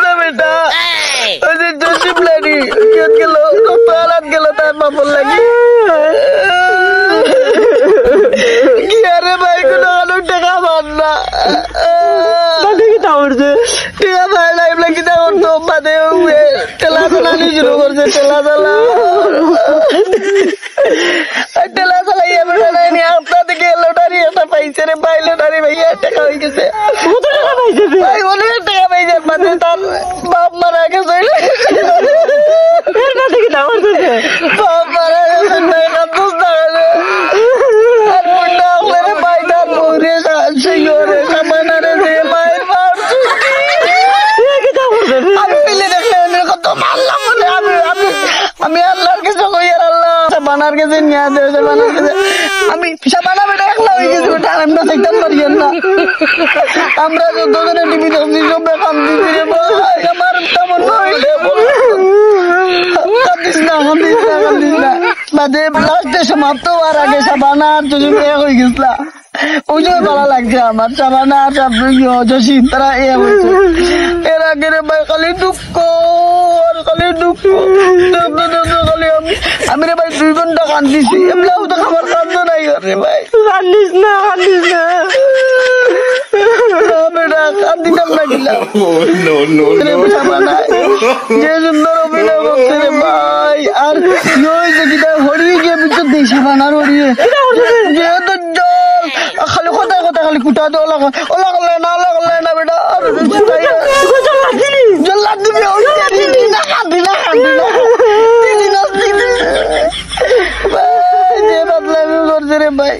না বেটা ওই যে জসিম লাড়ি কিয়ত গেল রক্ত গেল তার বাপর লাগি কি আরে ভাই কোনো আলোক টাকা মান না টিয়া ভাই লাইভ লাগি তা করতো বাদে টেলা চালানি শুরু করছে টেলা চালাইয়া বেটা নাই আপনার থেকে লটারি একটা পাইছে রে ভাই লটারি ভাইয়া টাকা হয়ে গেছে ভাই অনেক টাকা পাইছে বাদে তার বাপ মারা গেছে বাপ মারা গেছে ভাই কান্দুস না আর মুন্ডা হলে ভাই তার বউরে সিংহরে সামানারে যে মায়ের মারছে আমি মিলে দেখলে কত মারলাম বলে আমি আল্লাহর কাছে কই আর আল্লাহ সাবানার কাছে নিয়ে দেয় সাবানার কাছে আমি সাবানা বেটা একলা হয়ে গেছি বেটা আমরা দেখতাম পারিয়েন না আমরা যতজনে টিভি দেখছি সব কাম দিচ্ছি রে ভাই আমার তেমন হইলে কান্দিস না বাদে লাস্টে সমাপ্ত হওয়ার আগে সাবানা আর তুমি হয়ে গেছিলা ওই জন্য ভালো লাগছে আমার সাবানা আর জসিম তারা হয়েছে এর আগে রে ভাই খালি দুঃখ আর খালি দুঃখ খালি আমি রে ভাই 2 ঘন্টা কান্দিছি এমলাও তো খাবার কান্দ নাই রে ভাই কান্দিস না বেটা কান্দিতাম না গেলাম যে সুন্দর অভিনয় করছে রে ভাই আর হরিয়ে গিয়ে ভিতর দিই সাবানার হরিয়ে যেহেতু জল খালি কোথায় খালি কুটা দে ওলা করলে না বেটা আর জল্লাদ দিবি না কান্দি না ভাই যে বদলামি করছে রে ভাই।